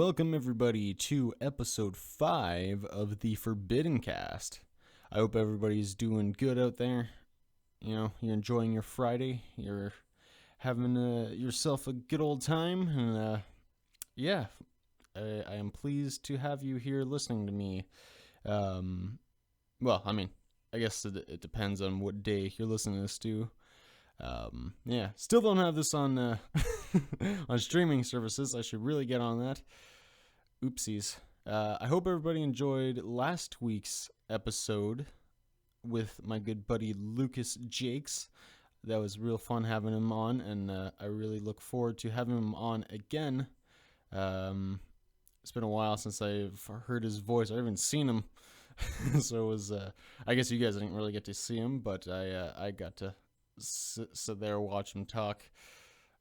Welcome everybody to episode 5 of the ForbiddenCast. I hope everybody's doing good out there. You know, you're enjoying your Friday. You're having yourself a good old time. And I am pleased to have you here listening to me. I guess it depends on what day you're listening to this to. Still don't have this on on streaming services. I should really get on that. Oopsies. I hope everybody enjoyed last week's episode with my good buddy Lucas Jakes. That was real fun having him on, and I really look forward to having him on again. It's been a while since I've heard his voice. I haven't seen him, so it was. I guess you guys didn't really get to see him, but I got to sit there, watch him talk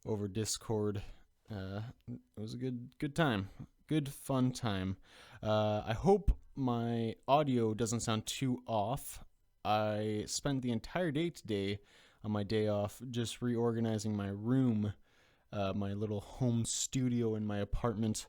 over Discord. It was a good time, good fun time. I hope my audio doesn't sound too off. I spent the entire day today on my day off just reorganizing my room, my little home studio in my apartment.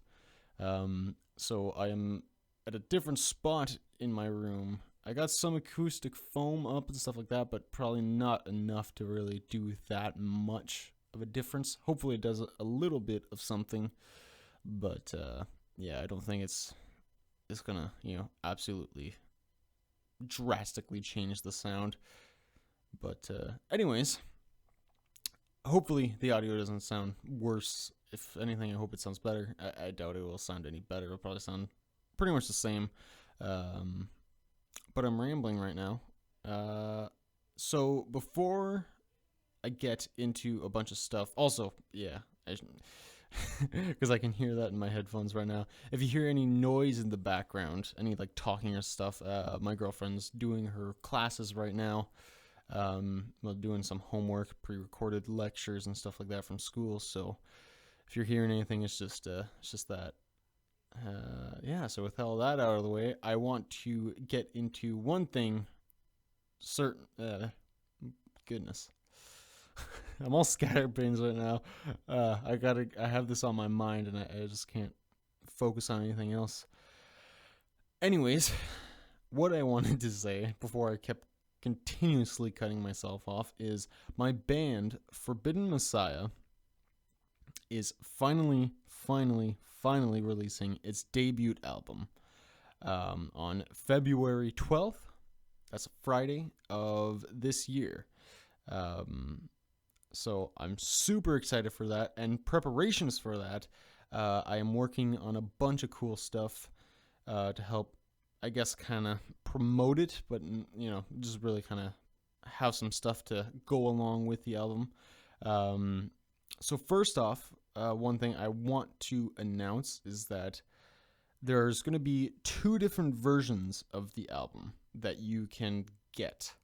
So I am at a different spot in my room. I got some acoustic foam up and stuff like that, but probably not enough to really do that much of a difference. Hopefully it does a little bit of something, but I don't think it's gonna, absolutely drastically change the sound. But anyways, hopefully the audio doesn't sound worse. If anything, I hope it sounds better. I doubt it will sound any better. It'll probably sound pretty much the same. But I'm rambling right now. So before I get into a bunch of stuff, also, because I can hear that in my headphones right now. If you hear any noise in the background, any like talking or stuff, my girlfriend's doing her classes right now. Doing some homework, pre-recorded lectures and stuff like that from school. So if you're hearing anything, it's just that. So with all that out of the way, I want to get into one thing certain. Goodness. I'm all scatterbrains right now. I have this on my mind and I just can't focus on anything else. Anyways, what I wanted to say before I kept continuously cutting myself off is my band, Forbidden Messiah, is finally releasing its debut album on February 12th. That's a Friday of this year. So I'm super excited for that, and preparations for that, I am working on a bunch of cool stuff to help, I guess, kind of promote it, but, just really kind of have some stuff to go along with the album. So first off, one thing I want to announce is that there's going to be 2 different versions of the album that you can get.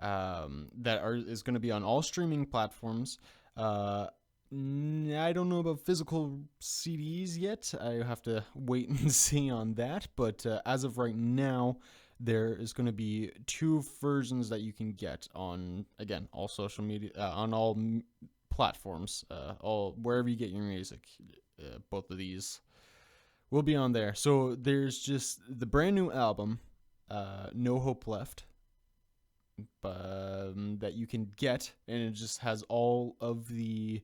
Is going to be on all streaming platforms. I don't know about physical CDs yet. I have to wait and see on that. But as of right now, there is going to be 2 versions that you can get on, again, all social media, on all platforms, all wherever you get your music. Both of these will be on there. So there's just the brand new album, No Hope Left, that you can get, and it just has all of the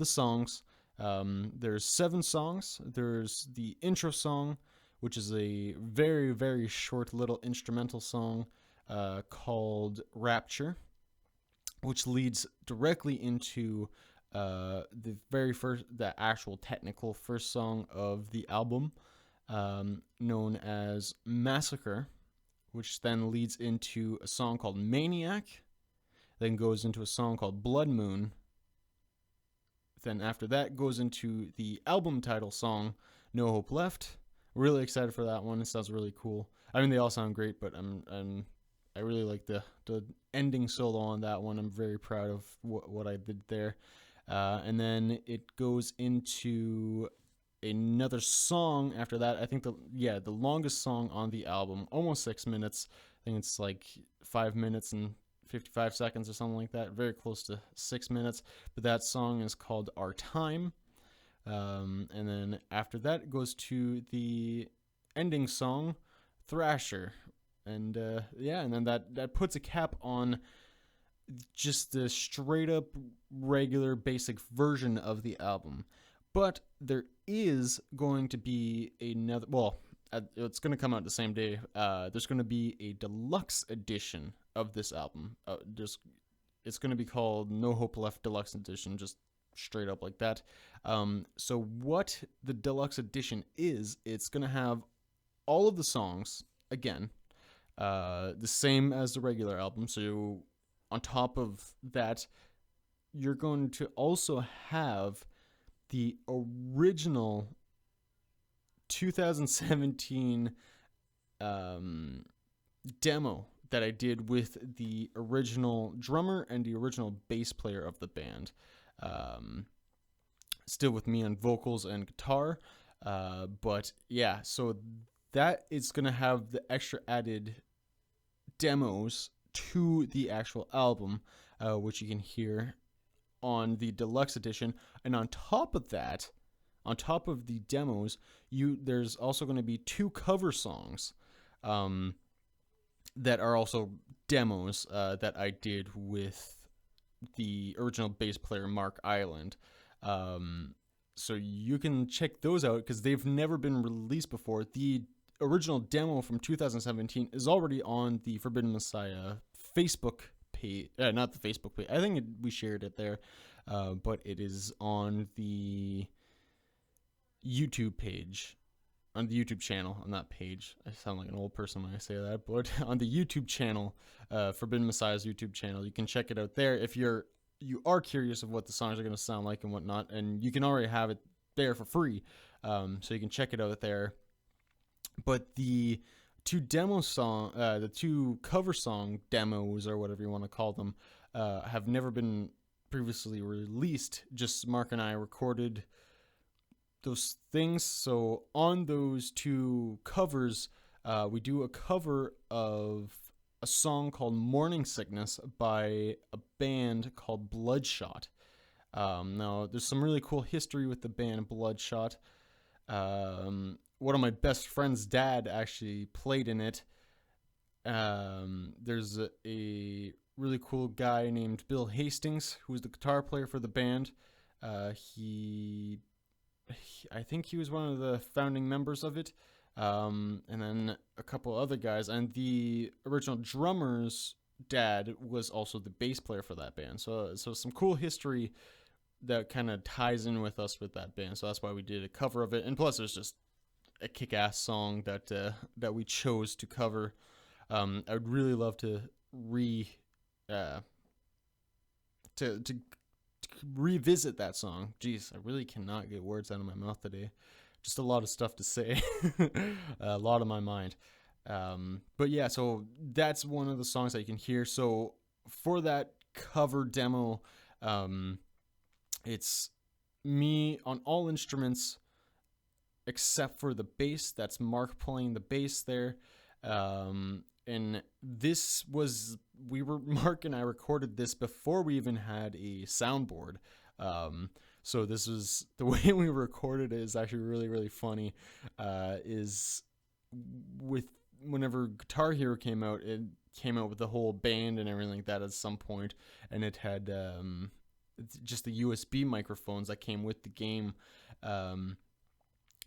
songs. There's 7 songs. There's the intro song, which is a very, very short little instrumental song called Rapture, which leads directly into the actual technical first song of the album, known as Massacre, which then leads into a song called Maniac, then goes into a song called Blood Moon. Then after that goes into the album title song, No Hope Left. Really excited for that one. It sounds really cool. I mean, they all sound great, but I really like the ending solo on that one. I'm very proud of what I did there. And then it goes into another song after that. I think the longest song on the album, almost 6 minutes. I think it's like 5 minutes and 55 seconds or something like that. Very close to 6 minutes. But that song is called Our Time, And then after that, it goes to the ending song, Thrasher. And and then that puts a cap on just the straight up regular basic version of the album. But there is going to be another, it's going to come out the same day. There's going to be a deluxe edition of this album. It's going to be called No Hope Left Deluxe Edition, just straight up like that. So what the deluxe edition is, it's going to have all of the songs, again, the same as the regular album. So on top of that, you're going to also have the original 2017 demo that I did with the original drummer and the original bass player of the band. Still with me on vocals and guitar. But yeah, so that is going to have the extra added demos to the actual album, which you can hear on the deluxe edition. And on top of that, on top of the demos, there's also going to be 2 cover songs that are also demos that I did with the original bass player Mark Island. So you can check those out because they've never been released before. The original demo from 2017 is already on the Forbidden Messiah Facebook page. Not the Facebook page. I think we shared it there. But it is on the YouTube page. On the YouTube channel, on that page. I sound like an old person when I say that, but on the YouTube channel, Forbidden Messiah's YouTube channel, you can check it out there if you are curious of what the songs are going to sound like and whatnot, and you can already have it there for free, so you can check it out there. But the 2 cover song demos, or whatever you want to call them, have never been previously released. Just Mark and I recorded those things. So on those 2 covers, we do a cover of a song called Morning Sickness by a band called Bloodshot. Now, there's some really cool history with the band Bloodshot. One of my best friend's dad actually played in it. There's a really cool guy named Bill Hastings, who's the guitar player for the band. I think he was one of the founding members of it. And then a couple other guys. And the original drummer's dad was also the bass player for that band. So some cool history that kind of ties in with us with that band. So that's why we did a cover of it. And plus, there's just a kick-ass song that we chose to cover. I would really love to revisit that song. Jeez, I really cannot get words out of my mouth today. Just a lot of stuff to say. A lot on my mind. But yeah, so that's one of the songs that you can hear. So for that cover demo, it's me on all instruments except for the bass. That's Mark playing the bass there. And this was, Mark and I recorded this before we even had a soundboard. So this was, the way we recorded it is actually really, really funny. Is with, whenever Guitar Hero came out, it came out with the whole band and everything like that at some point, and it had just the USB microphones that came with the game.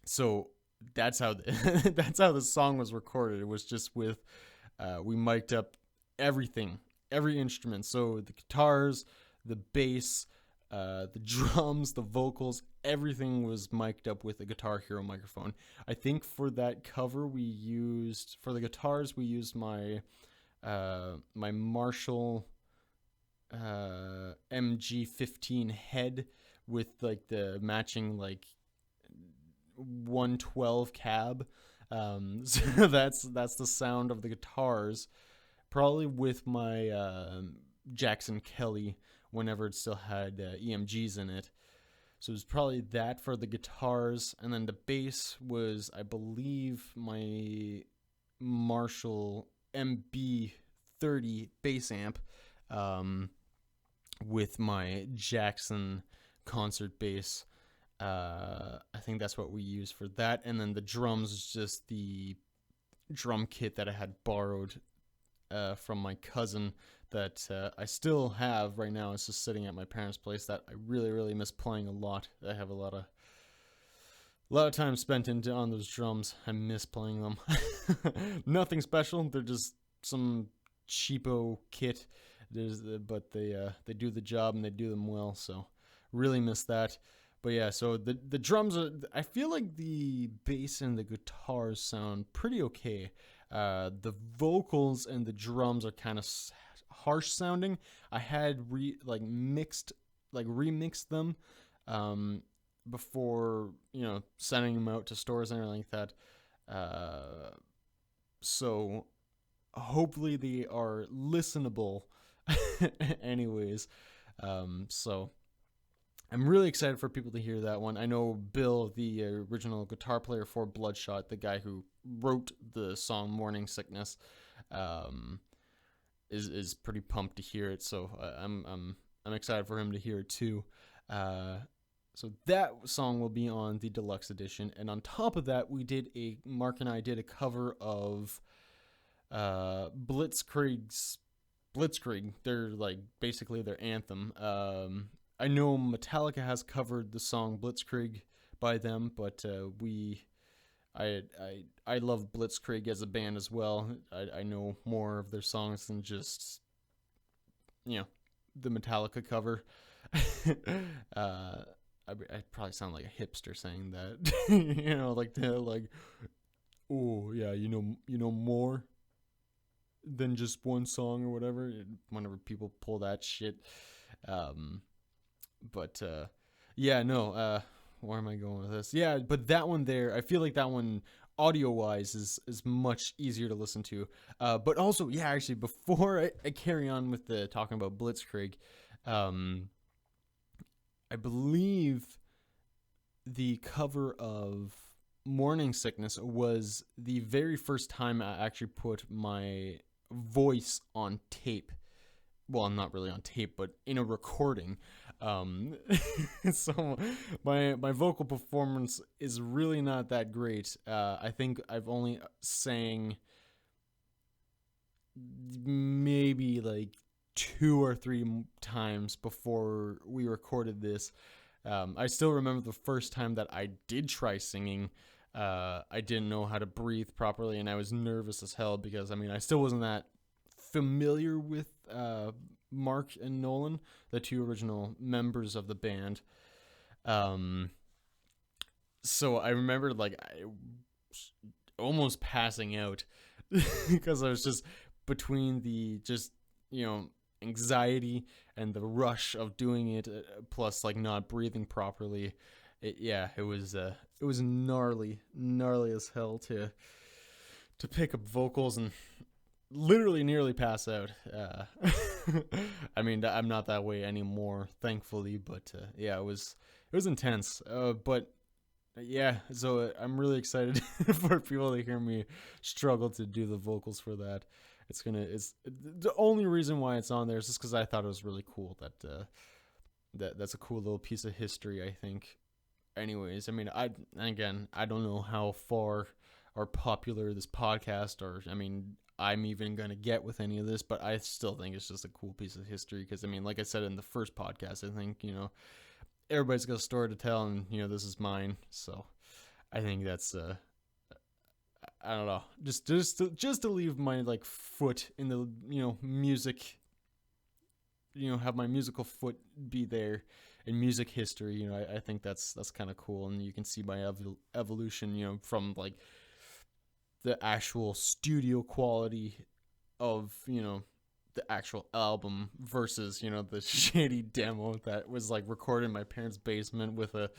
So that's how that's how the song was recorded. It was just with we mic'd up everything, every instrument. So the guitars, the bass, the drums, the vocals, everything was mic'd up with a Guitar Hero microphone. I think for that cover for the guitars, we used my my Marshall MG15 head with like the matching like 112 cab. So that's the sound of the guitars, probably with my Jackson Kelly whenever it still had EMGs in it. So it was probably that for the guitars, and then the bass was, I believe, my Marshall MB30 bass amp with my Jackson concert bass. I think that's what we use for that. And then the drums is just the drum kit that I had borrowed from my cousin that I still have right now. It's just sitting at my parents' place that I really, really miss playing a lot. I have a lot of time spent on those drums. I miss playing them. Nothing special. They're just some cheapo kit. But they do the job and they do them well. So really miss that. But yeah, so the drums are. I feel like the bass and the guitars sound pretty okay. The vocals and the drums are kind of harsh sounding. I had remixed them before sending them out to stores and everything like that. So hopefully they are listenable. Anyways, so I'm really excited for people to hear that one. I know Bill, the original guitar player for Bloodshot, the guy who wrote the song "Morning Sickness," is pretty pumped to hear it. So I'm excited for him to hear it too. So that song will be on the Deluxe Edition, and on top of that, Mark and I did a cover of Blitzkrieg's Blitzkrieg. They're basically their anthem. I know Metallica has covered the song Blitzkrieg by them, but I love Blitzkrieg as a band as well. I know more of their songs than just the Metallica cover. I probably sound like a hipster saying that. Oh yeah, you know more than just one song or whatever. Whenever people pull that shit. But yeah, no. Where am I going with this? Yeah, but that one there, I feel like that one audio wise is much easier to listen to. But also, yeah, actually, before I carry on with the talking about Blitzkrieg, I believe the cover of Morning Sickness was the very first time I actually put my voice on tape. Well, not really on tape, but in a recording. So my vocal performance is really not that great. I think I've only sang maybe 2 or 3 times before we recorded this. I still remember the first time that I did try singing. I didn't know how to breathe properly, and I was nervous as hell because I still wasn't that familiar with Mark and Nolan, the 2 original members of the band. So I remember I almost passing out because I was just between the anxiety and the rush of doing it, plus not breathing properly. It was gnarly as hell to pick up vocals and literally nearly pass out. I'm not that way anymore, thankfully, but yeah, it was intense. But yeah, so I'm really excited for people to hear me struggle to do the vocals for that. It's the only reason why it's on there is just because I thought it was really cool. That's a cool little piece of history, I think. Anyways, I don't know how far or popular this podcast, or I'm even gonna get with any of this, but I still think it's just a cool piece of history because like I said in the first podcast, I think everybody's got a story to tell, and this is mine. So I think that's I don't know, just to leave my foot in the music, have my musical foot be there in music history. I think that's kind of cool, and you can see my evolution, from the actual studio quality of the actual album versus the shitty demo that was recorded in my parents' basement with a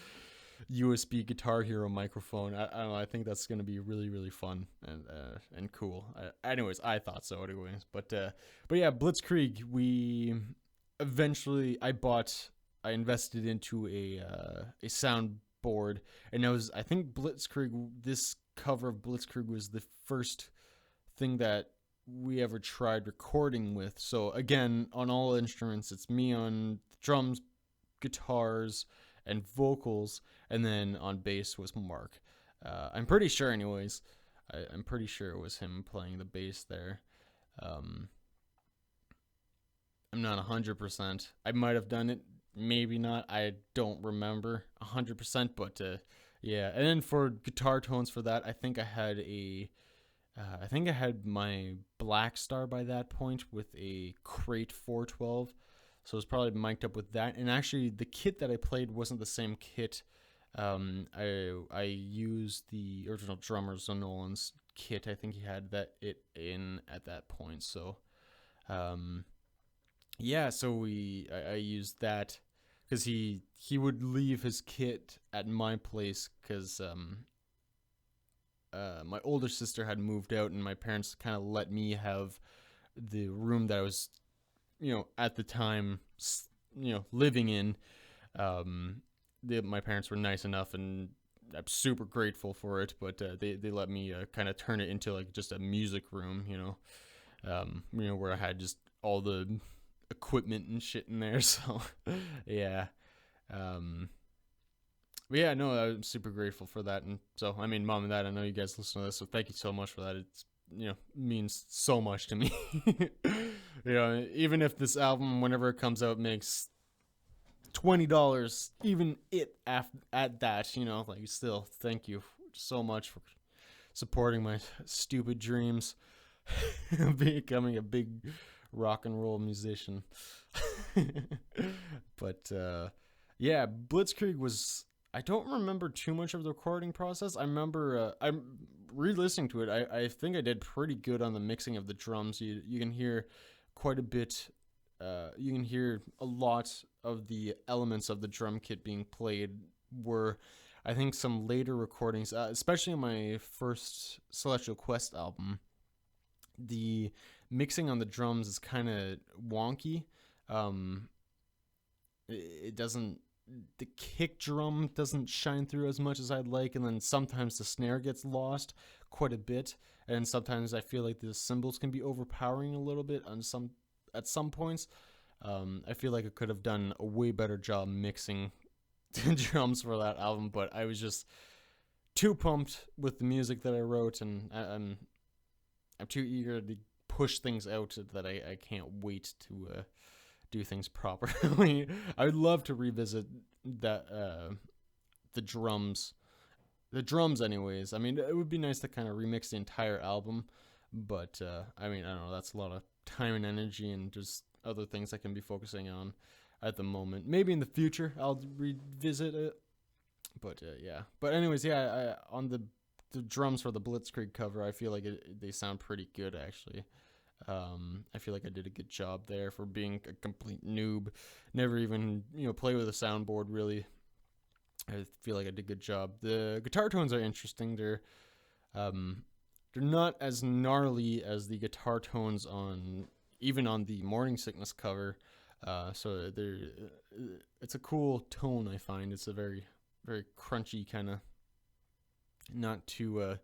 USB Guitar Hero microphone. I don't know. I think that's gonna be really, really fun and cool. Anyways, I thought so. Anyways, but yeah, Blitzkrieg. I invested into a soundboard, and I think Blitzkrieg. This cover of Blitzkrieg was the first thing that we ever tried recording with. So again, on all instruments, it's me on drums, guitars, and vocals, and then on bass was Mark. I'm pretty sure, anyways. I'm pretty sure it was him playing the bass there. I'm not 100%. I might have done it, maybe not. I don't remember 100%, but yeah. And then for guitar tones for that, I think I had my Black Star by that point with a Crate 412. So it was probably mic'd up with that. And actually, the kit that I played wasn't the same kit. I used the original drummer Nolan's kit. I think he had it in at that point. So, yeah. So I used that because he would leave his kit at my place because my older sister had moved out, and my parents kind of let me have the room that I was, at the time, living in. My parents were nice enough, and I'm super grateful for it. But they let me kind of turn it into like just a music room, where I had just all the equipment and shit in there. So, yeah. But yeah, no, I'm super grateful for that. And so, I mean, Mom and Dad, I know you guys listen to this, so thank you so much for that. It's, means so much to me. Even if this album, whenever it comes out, makes $20, even at that, like, still, thank you so much for supporting my stupid dreams of becoming a big rock and roll musician. But, yeah, Blitzkrieg was... I don't remember too much of the recording process. I remember I'm re-listening to it. I think I did pretty good on the mixing of the drums. You can hear quite a bit. You can hear a lot of the elements of the drum kit being played were, I think, some later recordings, especially on my first Celestial Quest album. The mixing on the drums is kind of wonky. It doesn't... The kick drum doesn't shine through as much as I'd like, and then sometimes the snare gets lost quite a bit, and sometimes I feel like the cymbals can be overpowering a little bit at some points. I feel like I could have done a way better job mixing the drums for that album, but I was just too pumped with the music that I wrote, and I'm too eager to push things out that I can't wait to do things properly. I would love to revisit that the drums anyways. I mean, it would be nice to kind of remix the entire album, but I mean, I don't know, that's a lot of time and energy and just other things I can be focusing on at the moment. Maybe in the future I'll revisit it, but yeah. But anyways, yeah, on the drums for the Blitzkrieg cover, I feel like they sound pretty good, actually. I feel like I did a good job there for being a complete noob. Never even, play with a soundboard, really. I feel like I did a good job. The guitar tones are interesting. They're not as gnarly as the guitar tones even on the Morning Sickness cover. So it's a cool tone, I find. It's a very, very crunchy kind of, not too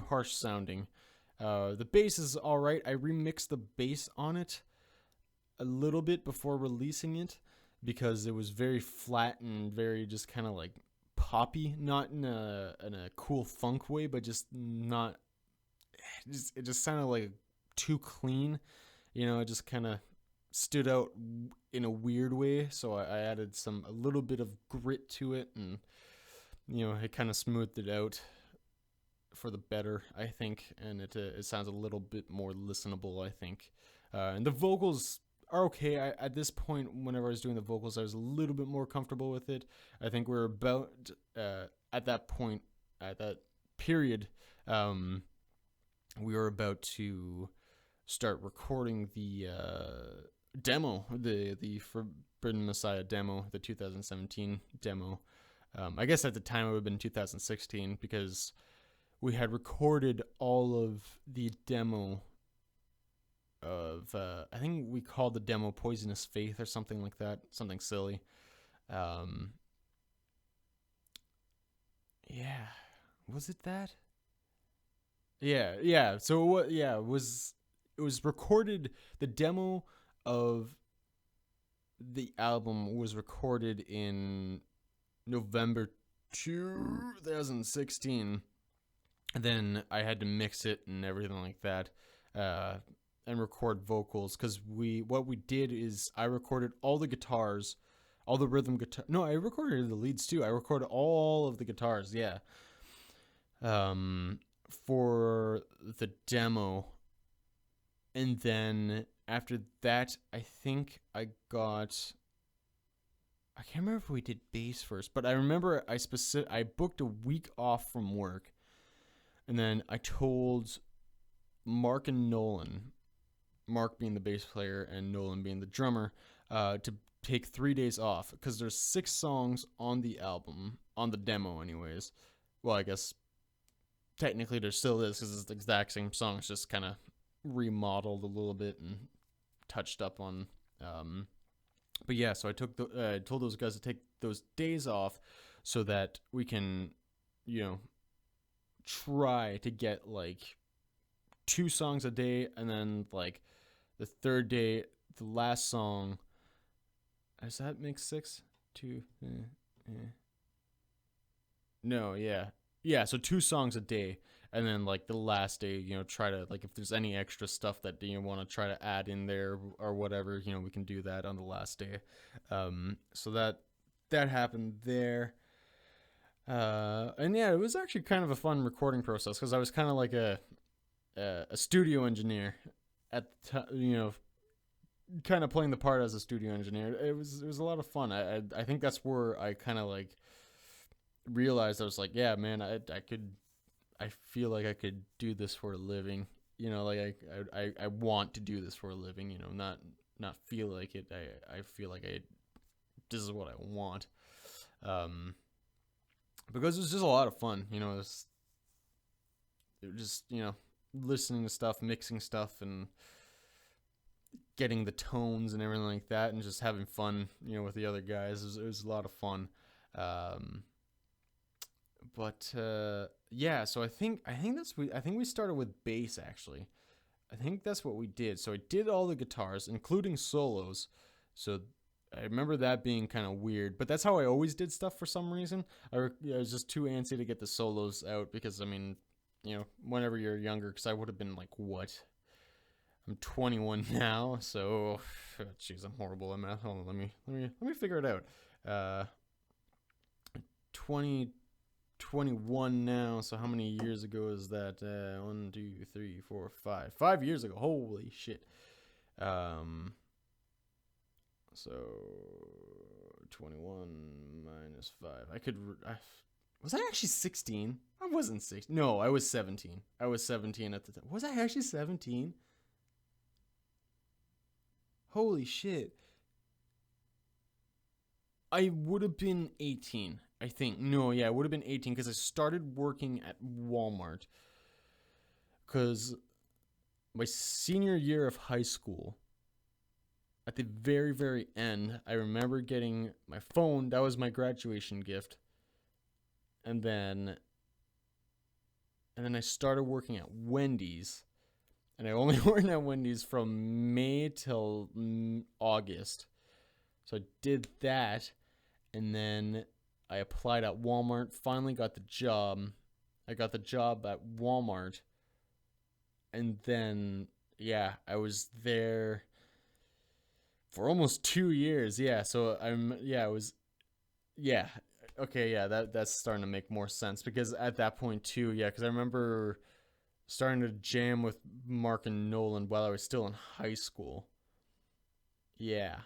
harsh sounding. The bass is alright. I remixed the bass on it a little bit before releasing it because it was very flat and very just kind of like poppy, not in a cool funk way, but just not. It just sounded like too clean, It just kind of stood out in a weird way. So I added a little bit of grit to it, and it kind of smoothed it out for the better, I think, and it sounds a little bit more listenable, I think. And the vocals are okay. At this point, whenever I was doing the vocals, I was a little bit more comfortable with it. I think we're about at that point, at that period, we were about to start recording the demo, the Forbidden Messiah demo, the 2017 demo. I guess at the time it would have been 2016 because we had recorded all of the demo of, I think we called the demo Poisonous Faith or something like that, something silly. Yeah, was it that? Yeah. So it was recorded. The demo of the album was recorded in November 2016. And then I had to mix it and everything like that, and record vocals. Because what we did is I recorded all the guitars, all the rhythm guitar. No, I recorded the leads too. I recorded all of the guitars. Yeah. For the demo, and then after that, I think I can't remember if we did bass first, but I remember I booked a week off from work, and then I told Mark and Nolan, Mark being the bass player and Nolan being the drummer, to take 3 days off, because there's 6 songs on the album, on the demo anyways. Well, I guess technically there still is, because it's the exact same song, it's just kind of remodeled a little bit and touched up on. But yeah, so I told those guys to take those days off so that we can, try to get like 2 songs a day, and then like the third day, the last song. Does that make 6? 2. No, yeah. Yeah, so 2 songs a day, and then like the last day, try to, like, if there's any extra stuff that you want to try to add in there or whatever, we can do that on the last day. So that happened there. And yeah, it was actually kind of a fun recording process, because I was kind of like a studio engineer at the time, kind of playing the part as a studio engineer. It was a lot of fun. I think that's where I kind of like realized, I was like, yeah, man, I feel like I could do this for a living. Like I want to do this for a living. Not feel like it. I feel like this is what I want. Because it was just a lot of fun. It was just listening to stuff, mixing stuff, and getting the tones and everything like that, and just having fun, with the other guys. It was a lot of fun. But yeah, so I think we started with bass, actually. I think that's what we did. So I did all the guitars, including solos. So I remember that being kind of weird, but that's how I always did stuff for some reason. I was just too antsy to get the solos out, because I mean, whenever you're younger, because I would have been like, what? I'm 21 now, so jeez, I'm horrible at math. Hold on, let me figure it out. 21 now, so how many years ago is that? 1, 2, 3, 4, 5. 5 years ago. Holy shit. So 21 minus 5. Was I actually 16? I wasn't 16. No, I was 17. I was 17 at the time. Was I actually 17? Holy shit. I would have been 18, I think. No, yeah, I would have been 18, because I started working at Walmart. Because my senior year of high school, at the very, very end, I remember getting my phone. That was my graduation gift. And then I started working at Wendy's. And I only worked at Wendy's from May till August. So I did that. And then I applied at Walmart. Finally got the job. I got the job at Walmart. And then, yeah, I was there for almost 2 years. Yeah, so okay, yeah, that's starting to make more sense, because at that point too, yeah, because I remember starting to jam with Mark and Nolan while I was still in high school. Yeah.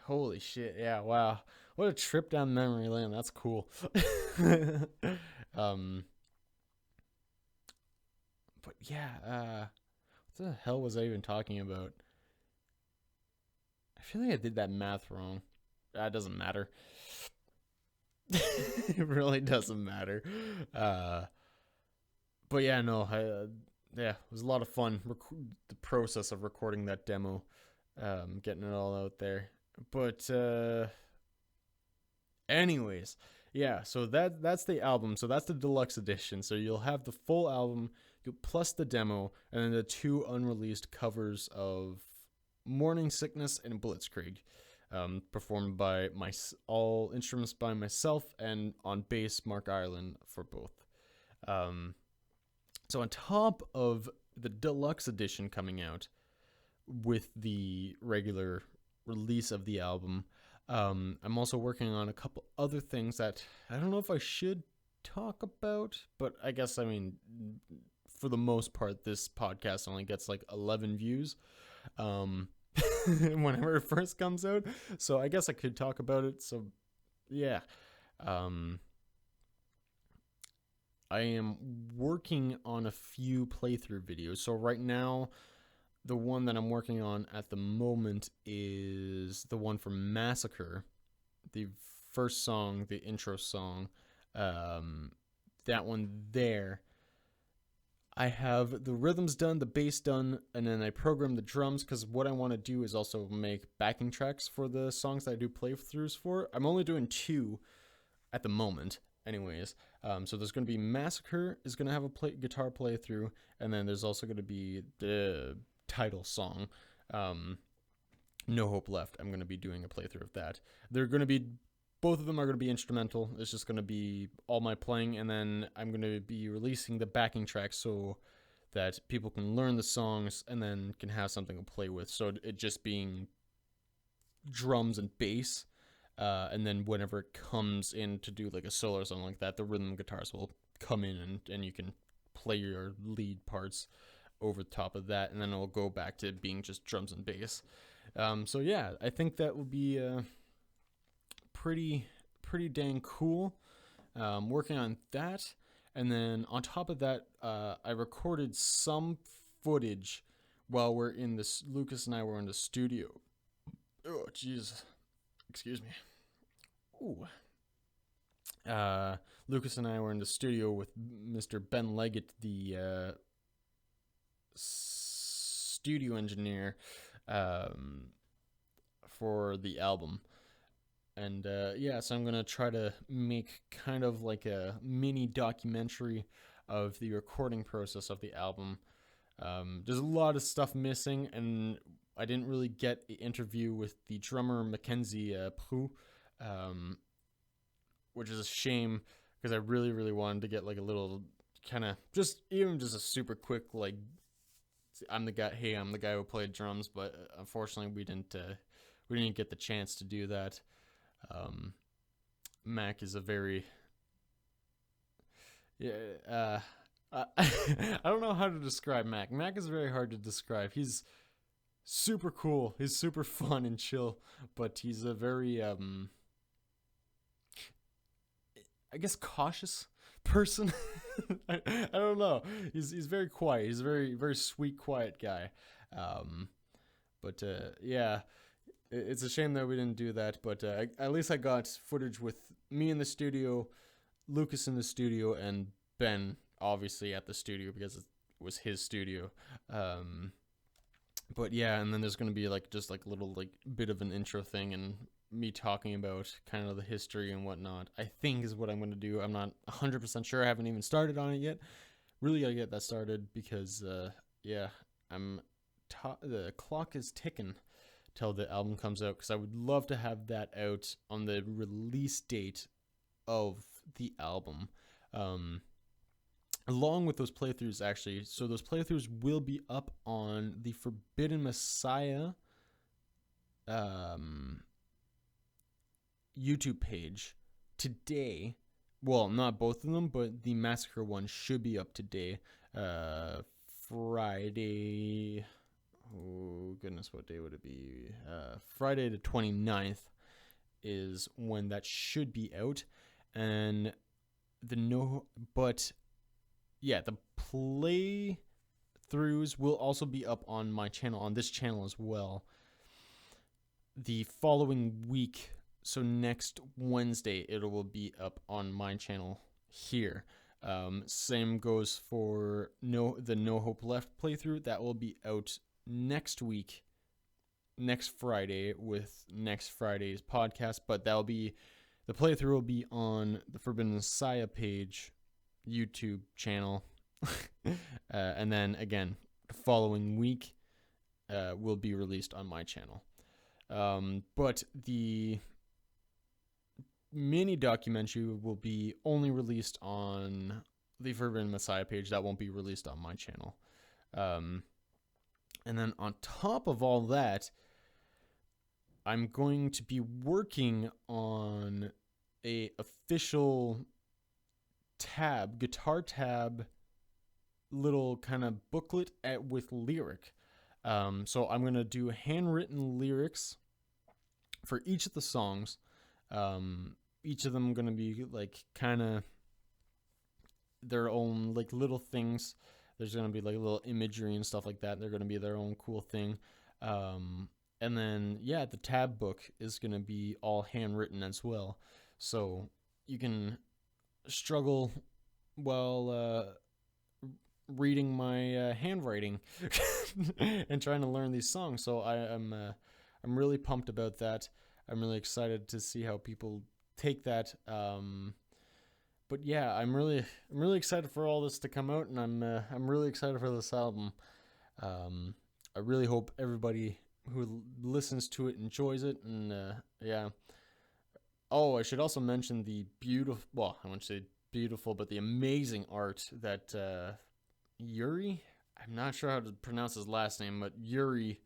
Holy shit, yeah, wow. What a trip down memory lane. That's cool. But yeah, what the hell was I even talking about? I feel like I did that math wrong. That doesn't matter. It really doesn't matter. But yeah, no, yeah, it was a lot of fun. The process of recording that demo, getting it all out there. But anyways, yeah. So that's the album. So that's the deluxe edition. So you'll have the full album plus the demo, and then the 2 unreleased covers of Morning Sickness and Blitzkrieg. performed by all instruments by myself, and on bass Mark Ireland for both. So on top of the Deluxe Edition coming out with the regular release of the album, I'm also working on a couple other things that I don't know if I should talk about, but I guess, I mean, for the most part, this podcast only gets like 11 views whenever it first comes out, so I guess I could talk about it. So yeah, I am working on a few playthrough videos. So right now, the one that I'm working on at the moment is the one for Massacre, the first song, the intro song. That one there. I have the rhythms done, the bass done, and then I program the drums, because what I want to do is also make backing tracks for the songs that I do playthroughs for. I'm only doing 2 at the moment, anyways. So there's going to be Massacre is going to have a guitar playthrough, and then there's also going to be the title song, No Hope Left. I'm going to be doing a playthrough of that. They're going to be, both of them are going to be instrumental. It's just going to be all my playing, and then I'm going to be releasing the backing tracks so that people can learn the songs and then can have something to play with. So it just being drums and bass, and then whenever it comes in to do like a solo or something like that, the rhythm guitars will come in, and you can play your lead parts over the top of that, and then it'll go back to being just drums and bass. So yeah, I think that will be pretty dang cool. Working on that, and then on top of that, I recorded some footage while Lucas and I were in the studio. Oh jeez, excuse me. Ooh. Lucas and I were in the studio with Mr. Ben Leggett, the studio engineer for the album. And yeah, so I'm going to try to make kind of like a mini documentary of the recording process of the album. There's a lot of stuff missing, and I didn't really get an interview with the drummer Mackenzie Prue, which is a shame, because I really, really wanted to get like a little kind of just a super quick, like, I'm the guy who played drums, but unfortunately we didn't get the chance to do that. Mac is a very, I don't know how to describe Mac. Mac is very hard to describe. He's super cool. He's super fun and chill, but he's a very, I guess, cautious person. I don't know. He's very quiet. He's a very, very sweet, quiet guy. But yeah, it's a shame that we didn't do that. But at least I got footage with me in the studio, Lucas in the studio, and Ben obviously at the studio because it was his studio. But yeah, and then there's gonna be like just like a little like bit of an intro thing and me talking about kind of the history and whatnot, I think is what I'm going to do. I'm not 100% sure. I haven't even started on it yet. Really got to get that started because, yeah, the clock is ticking till the album comes out, because I would love to have that out on the release date of the album. Along with those playthroughs, actually. So those playthroughs will be up on the Forbidden Messiah YouTube page today. Well, not both of them, but the Massacre one should be up today. Friday. Oh, goodness, what day would it be? Friday the 29th is when that should be out. And the playthroughs will also be up on my channel, on this channel as well, the following week. So next Wednesday, it will be up on my channel here. Same goes for the No Hope Left playthrough. That will be out next week, next Friday, with next Friday's podcast. But the playthrough will be on the Forbidden Messiah page, YouTube channel. And then again, the following week will be released on my channel. But the mini documentary will be only released on the Forbidden Messiah page. That won't be released on my channel. And then on top of all that, I'm going to be working on a official guitar tab, little kind of booklet with lyric. So I'm going to do handwritten lyrics for each of the songs. Each of them going to be like kind of their own like little things. There's going to be like little imagery and stuff like that. They're going to be their own cool thing. And then, yeah, the tab book is going to be all handwritten as well. So you can struggle while reading my handwriting and trying to learn these songs. So I'm really pumped about that. I'm really excited to see how people take that. But yeah, I'm really excited for all this to come out, and I'm really excited for this album. I really hope everybody who listens to it enjoys it, and yeah. Oh, I should also mention the beautiful, well, I won't say beautiful, but the amazing art that Yuri, I'm not sure how to pronounce his last name, but Yuri,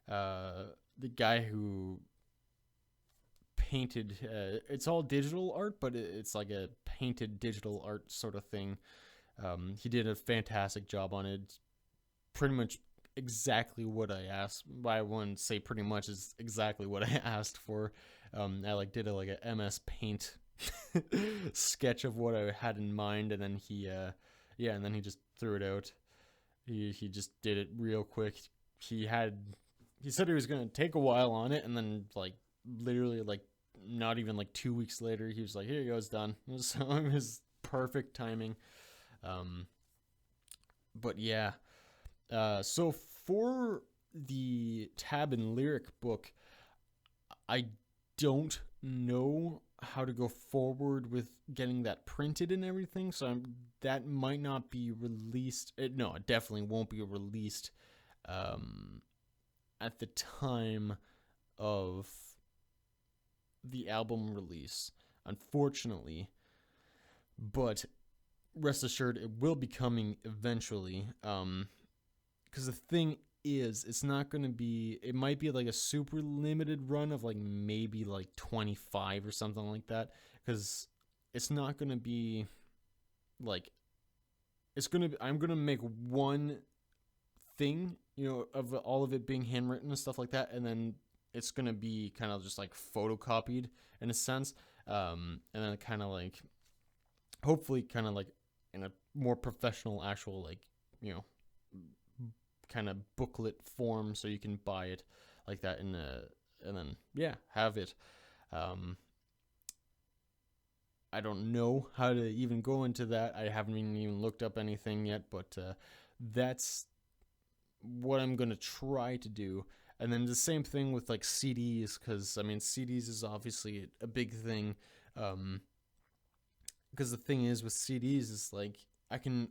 the guy who painted, it's all digital art, but it's like a painted digital art sort of thing. He did a fantastic job on it. Pretty much exactly what I asked. I wouldn't say pretty much, is exactly what I asked for. I like did like a MS Paint sketch of what I had in mind, and then he just threw it out. He just did it real quick. He said he was gonna take a while on it, and then like literally like not even like 2 weeks later, he was like, "Here you go, it's done." So it was perfect timing. But yeah. So for the tab and lyric book, I don't know how to go forward with getting that printed and everything, so that might not be released. No, it definitely won't be released at the time of the album release, unfortunately. But rest assured, it will be coming eventually. Because the thing is, it's not going to be, it might be like a super limited run of like maybe like 25 or something like that. Because it's not going to be like, I'm going to make one thing, of all of it being handwritten and stuff like that. And then it's going to be kind of just like photocopied in a sense. And then kind of like, hopefully kind of like in a more professional actual like, kind of booklet form, so you can buy it like that and then have it. I don't know how to even go into that. I haven't even looked up anything yet, but that's what I'm gonna try to do. And then the same thing with like CDs, because I mean CDs is obviously a big thing. Because the thing is with CDs is like I can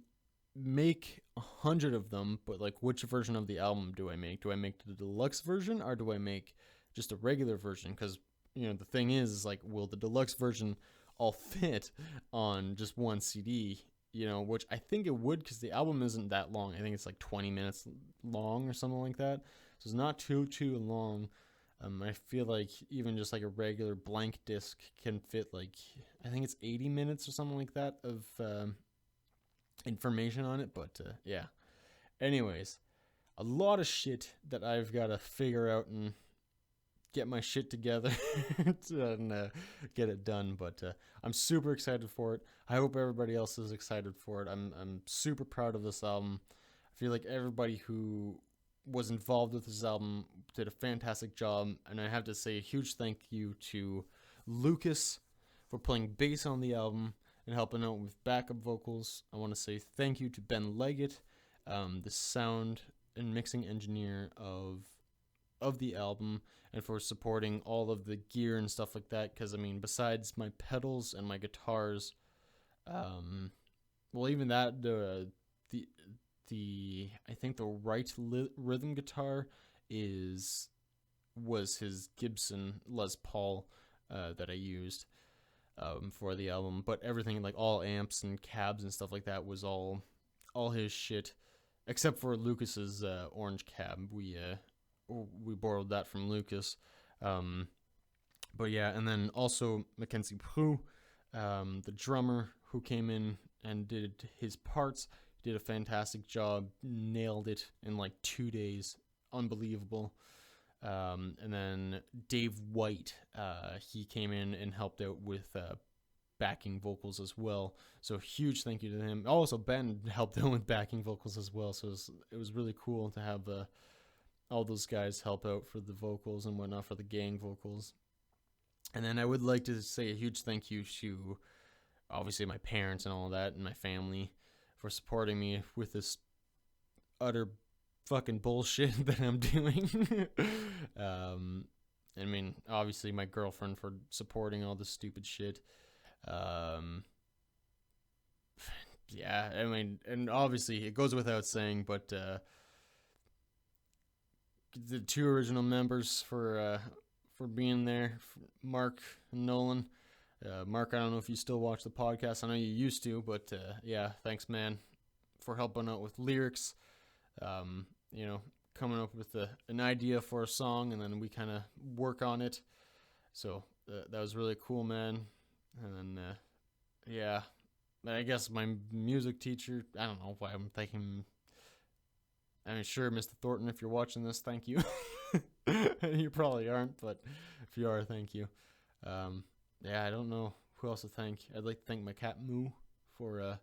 make 100 of them, but like which version of the album do I make? Do I make the deluxe version, or do I make just a regular version? Because the thing is like, will the deluxe version all fit on just one CD? Which I think it would, because the album isn't that long. I think it's like 20 minutes long or something like that, so it's not too long. I feel like even just like a regular blank disc can fit like, I think it's 80 minutes or something like that of information on it. But yeah, anyways, a lot of shit that I've got to figure out and get my shit together and get it done. But I'm super excited for it. I hope everybody else is excited for it. I'm super proud of this album. I feel like everybody who was involved with this album did a fantastic job, and I have to say a huge thank you to Lucas for playing bass on the album and helping out with backup vocals. I want to say thank you to Ben Leggett, the sound and mixing engineer of the album, and for supporting all of the gear and stuff like that. Because I mean, besides my pedals and my guitars, well, even that, the I think the right rhythm guitar is was his Gibson Les Paul that I used for the album. But everything, like all amps and cabs and stuff like that, was all his shit, except for Lucas's orange cab. We borrowed that from Lucas. But yeah, and then also Mackenzie Prue, the drummer who came in and did his parts, did a fantastic job, nailed it in like 2 days, unbelievable. And then Dave White, he came in and helped out with backing vocals as well. So huge thank you to him. Also, Ben helped out with backing vocals as well. So it was really cool to have all those guys help out for the vocals and whatnot, for the gang vocals. And then I would like to say a huge thank you to, obviously, my parents and all that, and my family for supporting me with this utter fucking bullshit that I'm doing. I mean, obviously, my girlfriend for supporting all this stupid shit. Yeah, I mean, and obviously, it goes without saying, but the 2 original members for being there, Mark and Nolan. Mark, I don't know if you still watch the podcast. I know you used to, but yeah, thanks, man, for helping out with lyrics. Coming up with an idea for a song, and then we kind of work on it. So that was really cool, man. And then, yeah, I guess my music teacher, I don't know why I'm thinking. I mean, sure, Mr. Thornton, if you're watching this, thank you. You probably aren't, but if you are, thank you. Yeah, I don't know who else to thank. I'd like to thank my cat Moo for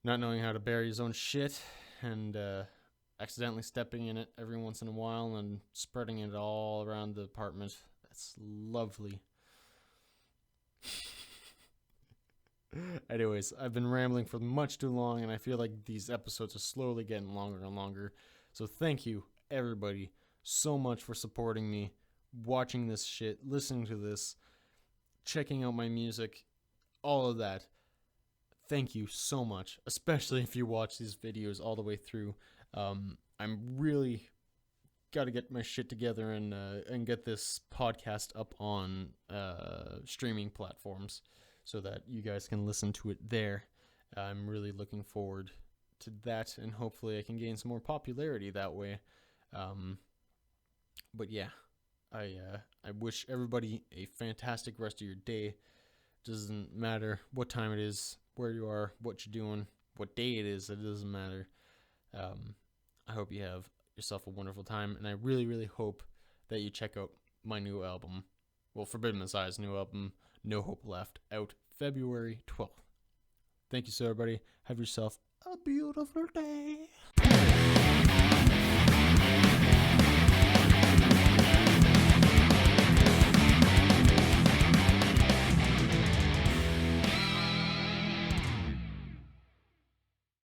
not knowing how to bury his own shit and accidentally stepping in it every once in a while and spreading it all around the apartment. That's lovely. Anyways, I've been rambling for much too long, and I feel like these episodes are slowly getting longer and longer. So thank you, everybody, so much for supporting me, watching this shit, listening to this, checking out my music, all of that. Thank you so much, especially if you watch these videos all the way through. I'm really got to get my shit together and get this podcast up on streaming platforms so that you guys can listen to it there. I'm really looking forward to that, and hopefully I can gain some more popularity that way. But yeah, I wish everybody a fantastic rest of your day. Doesn't matter what time it is, where you are, what you're doing, what day it is, it doesn't matter. I hope you have yourself a wonderful time, and I really, really hope that you check out my new album. Well, Forbidden Messiah's new album, No Hope Left, out February 12th. Thank you so, everybody. Have yourself a beautiful day.